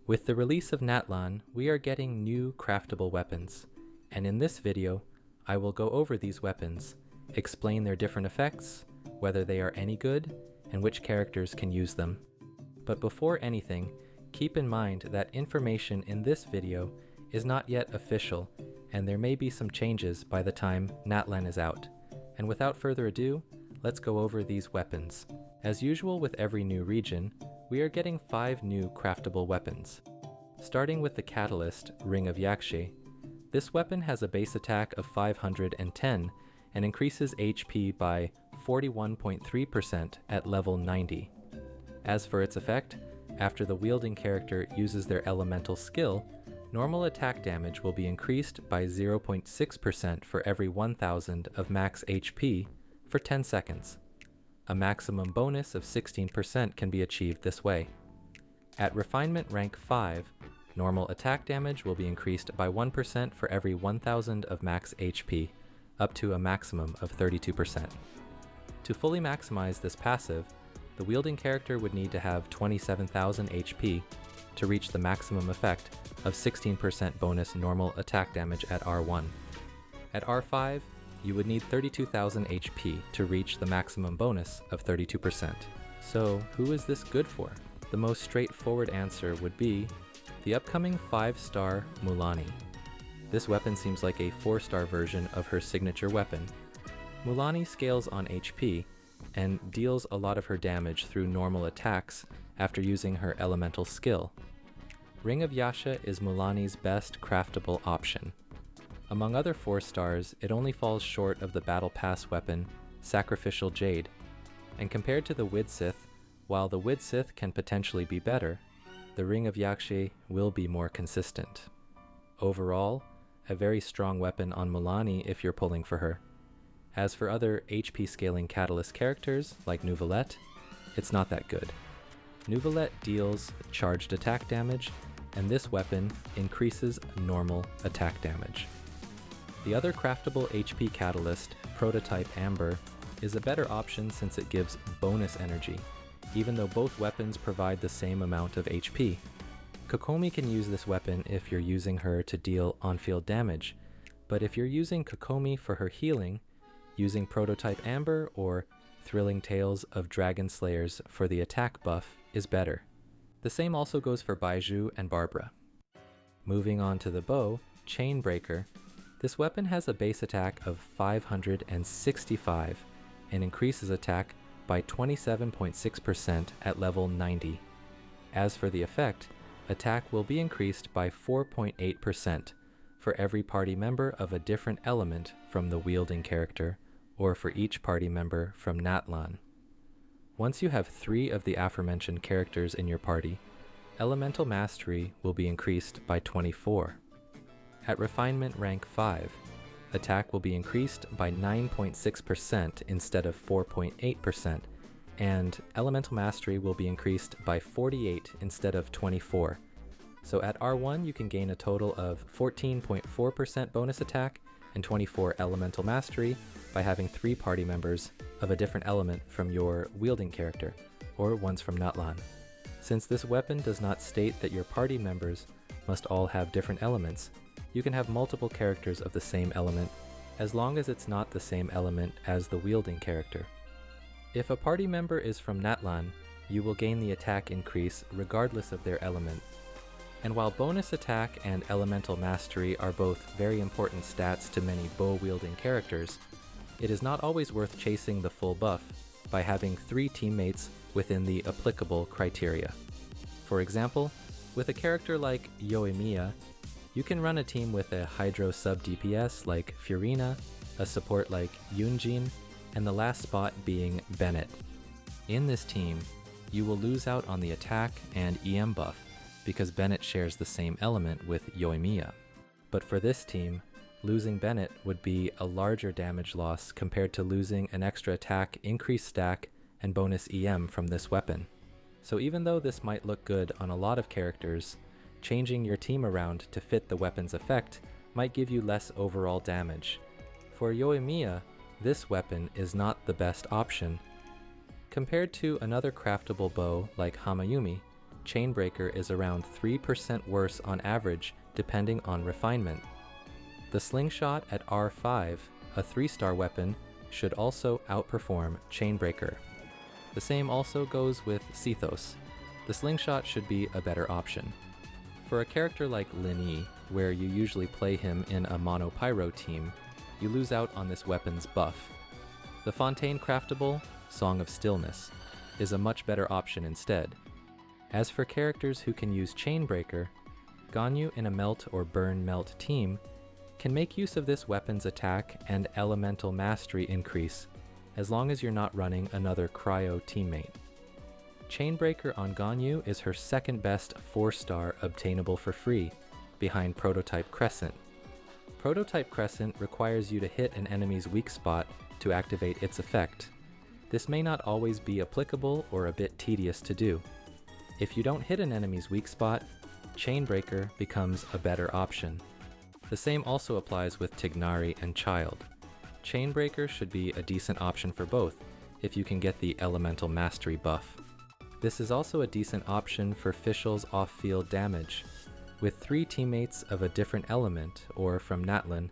With the release of Natlan, we are getting new craftable weapons, and in this video, I will go over these weapons, explain their different effects, whether they are any good, and which characters can use them. But before anything, keep in mind that information in this video is not yet official, and there may be some changes by the time Natlan is out. And without further ado, let's go over these weapons. As usual with every new region, we are getting 5 new craftable weapons. Starting with the Catalyst, Ring of Yaxche. This weapon has a base attack of 510 and increases HP by 41.3% at level 90. As for its effect, after the wielding character uses their elemental skill, normal attack damage will be increased by 0.6% for every 1000 of max HP for 10 seconds. A maximum bonus of 16% can be achieved this way. At Refinement rank 5, normal attack damage will be increased by 1% for every 1000 of max HP, up to a maximum of 32%. To fully maximize this passive, the wielding character would need to have 27,000 HP to reach the maximum effect of 16% bonus normal attack damage at R1. At R5, you would need 32,000 HP to reach the maximum bonus of 32%. So who is this good for? The most straightforward answer would be the upcoming 5-star Mualani. This weapon seems like a 4-star version of her signature weapon. Mualani scales on HP and deals a lot of her damage through normal attacks after using her elemental skill. Ring of Yaxche is Mualani's best craftable option. Among other 4 stars, it only falls short of the Battle Pass weapon, Sacrificial Jade, and compared to the Widsith, while the Widsith can potentially be better, the Ring of Yaxche will be more consistent. Overall, a very strong weapon on Mualani if you're pulling for her. As for other HP scaling Catalyst characters like Neuvillette, it's not that good. Neuvillette deals charged attack damage, and this weapon increases normal attack damage. The other craftable HP Catalyst, Prototype Amber, is a better option since it gives bonus energy, even though both weapons provide the same amount of HP. Kokomi can use this weapon if you're using her to deal on-field damage, but if you're using Kokomi for her healing, using Prototype Amber or Thrilling Tales of Dragon Slayers for the attack buff is better. The same also goes for Baiju and Barbara. Moving on to the bow, Chainbreaker. This weapon has a base attack of 565 and increases attack by 27.6% at level 90. As for the effect, attack will be increased by 4.8% for every party member of a different element from the wielding character, or for each party member from Natlan. Once you have 3 of the aforementioned characters in your party, Elemental Mastery will be increased by 24. At Refinement rank 5, attack will be increased by 9.6% instead of 4.8%, and Elemental Mastery will be increased by 48 instead of 24. So at R1 you can gain a total of 14.4% bonus attack and 24 Elemental Mastery by having 3 party members of a different element from your wielding character, or ones from Natlan. Since this weapon does not state that your party members must all have different elements, you can have multiple characters of the same element, as long as it's not the same element as the wielding character. If a party member is from Natlan, you will gain the attack increase regardless of their element. And while bonus attack and elemental mastery are both very important stats to many bow-wielding characters, it is not always worth chasing the full buff by having 3 teammates within the applicable criteria. For example, with a character like Yoimiya, you can run a team with a Hydro sub DPS like Furina, a support like Yunjin, and the last spot being Bennett. In this team, you will lose out on the attack and EM buff because Bennett shares the same element with Yoimiya. But for this team, losing Bennett would be a larger damage loss compared to losing an extra attack, increased stack, and bonus EM from this weapon. So even though this might look good on a lot of characters, changing your team around to fit the weapon's effect might give you less overall damage. For Yoimiya, this weapon is not the best option. Compared to another craftable bow like Hamayumi, Chainbreaker is around 3% worse on average depending on refinement. The Slingshot at R5, a 3-star weapon, should also outperform Chainbreaker. The same also goes with Sethos. The Slingshot should be a better option. For a character like Lin, where you usually play him in a mono-pyro team, you lose out on this weapon's buff. The Fontaine Craftable Song of Stillness is a much better option instead. As for characters who can use Chainbreaker, Ganyu in a Melt or Burn Melt team can make use of this weapon's attack and elemental mastery increase as long as you're not running another cryo teammate. Chainbreaker on Ganyu is her second best 4-star obtainable for free, behind Prototype Crescent. Prototype Crescent requires you to hit an enemy's weak spot to activate its effect. This may not always be applicable or a bit tedious to do. If you don't hit an enemy's weak spot, Chainbreaker becomes a better option. The same also applies with Tignari and Child. Chainbreaker should be a decent option for both if you can get the elemental mastery buff. This is also a decent option for Fischl's off-field damage. With 3 teammates of a different element, or from Natlan,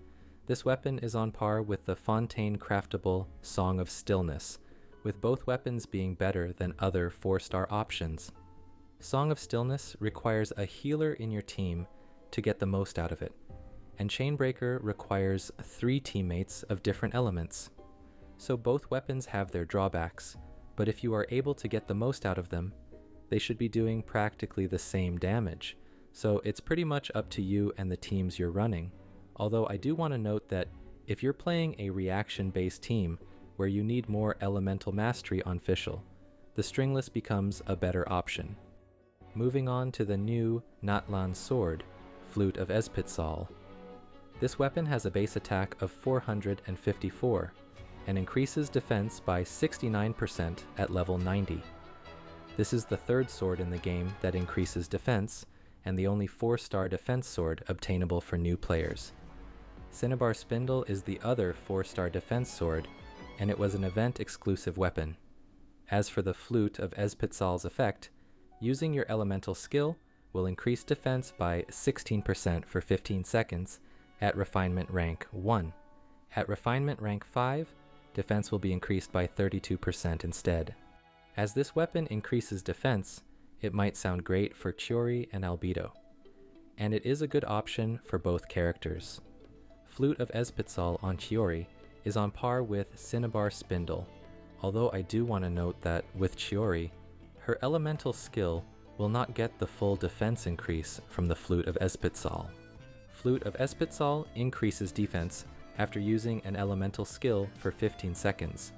this weapon is on par with the Fontaine Craftable Song of Stillness, with both weapons being better than other 4-star options. Song of Stillness requires a healer in your team to get the most out of it, and Chainbreaker requires 3 teammates of different elements. So both weapons have their drawbacks, but if you are able to get the most out of them, they should be doing practically the same damage, so it's pretty much up to you and the teams you're running. Although I do want to note that if you're playing a reaction-based team where you need more elemental mastery on Fischl, the stringless becomes a better option. Moving on to the new Natlan sword, Flute of Ezpitzal. This weapon has a base attack of 454 and increases defense by 69% at level 90. This is the 3rd sword in the game that increases defense, and the only 4-star defense sword obtainable for new players. Cinnabar Spindle is the other 4-star defense sword, and it was an event-exclusive weapon. As for the Flute of Ezpitzal's effect, using your elemental skill will increase defense by 16% for 15 seconds at Refinement Rank 1. At Refinement Rank 5, defense will be increased by 32% instead. As this weapon increases defense, it might sound great for Chiori and Albedo, and it is a good option for both characters. Flute of Ezpitzal on Chiori is on par with Cinnabar Spindle, although I do want to note that with Chiori, her elemental skill will not get the full defense increase from the Flute of Ezpitzal. Flute of Ezpitzal increases defense after using an elemental skill for 15 seconds,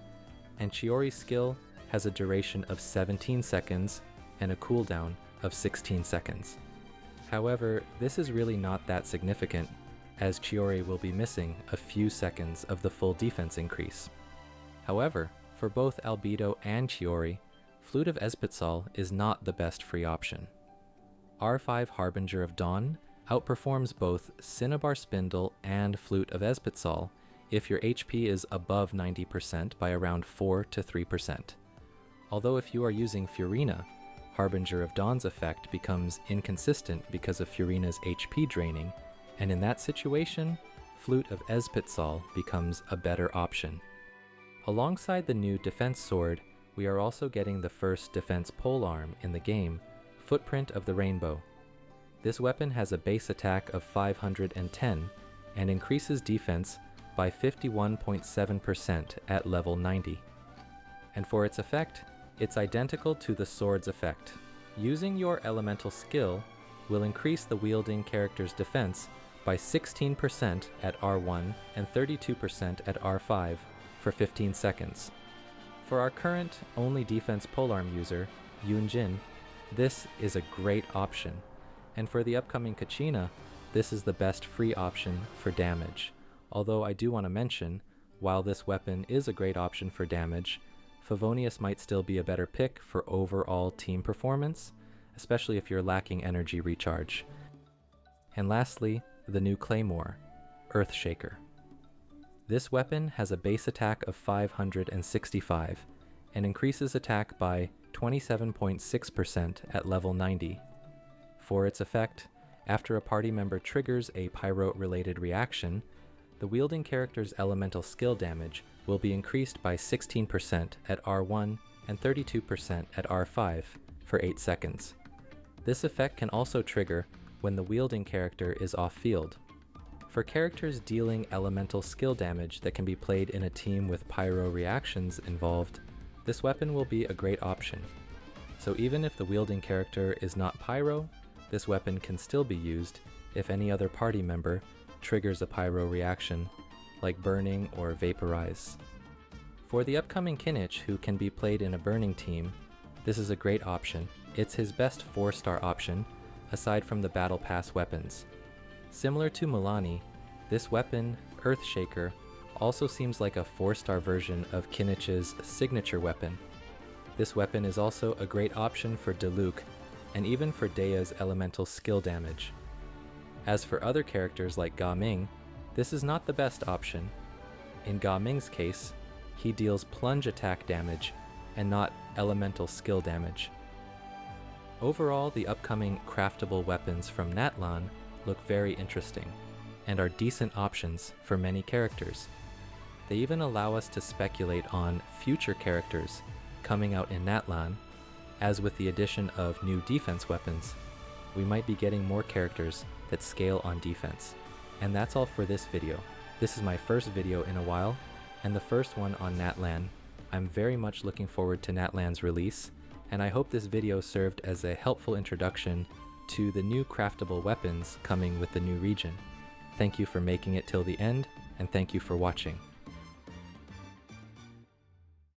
and Chiori's skill has a duration of 17 seconds and a cooldown of 16 seconds. However, this is really not that significant, as Chiori will be missing a few seconds of the full defense increase. However, for both Albedo and Chiori, Flute of Ezpitzal is not the best free option. R5 Harbinger of Dawn outperforms both Cinnabar Spindle and Flute of Ezpitzal if your HP is above 90% by around 4 to 3%. Although if you are using Furina, Harbinger of Dawn's effect becomes inconsistent because of Furina's HP draining, and in that situation, Flute of Ezpitzal becomes a better option. Alongside the new defense sword, we are also getting the first defense polearm in the game, Footprint of the Rainbow. This weapon has a base attack of 510 and increases defense by 51.7% at level 90. And for its effect, it's identical to the sword's effect. Using your elemental skill will increase the wielding character's defense by 16% at R1 and 32% at R5 for 15 seconds. For our current only defense polearm user, Yunjin, this is a great option. And for the upcoming Kachina, this is the best free option for damage. Although I do want to mention, while this weapon is a great option for damage, Favonius might still be a better pick for overall team performance, especially if you're lacking energy recharge. And lastly, the new Claymore, Earthshaker. This weapon has a base attack of 565 and increases attack by 27.6% at level 90. For its effect, after a party member triggers a pyro-related reaction, the wielding character's elemental skill damage will be increased by 16% at R1 and 32% at R5 for 8 seconds. This effect can also trigger when the wielding character is off-field. For characters dealing elemental skill damage that can be played in a team with pyro reactions involved, this weapon will be a great option. So even if the wielding character is not pyro, this weapon can still be used if any other party member triggers a pyro reaction, like burning or vaporize. For the upcoming kinich who can be played in a burning team, this is a great option. It's his best 4-star option, aside from the Battle Pass weapons. Similar to Mualani, this weapon, Earthshaker, also seems like a 4-star version of Kinich's signature weapon. This weapon is also a great option for Diluc, and even for Dea's elemental skill damage. As for other characters like Ga Ming, this is not the best option. In Ga Ming's case, he deals plunge attack damage and not elemental skill damage. Overall, the upcoming craftable weapons from Natlan look very interesting, and are decent options for many characters. They even allow us to speculate on future characters coming out in Natlan, as with the addition of new defense weapons, we might be getting more characters that scale on defense. And that's all for this video. This is my first video in a while, and the first one on Natlan. I'm very much looking forward to Natlan's release, and I hope this video served as a helpful introduction to the new craftable weapons coming with the new region. Thank you for making it till the end, and thank you for watching.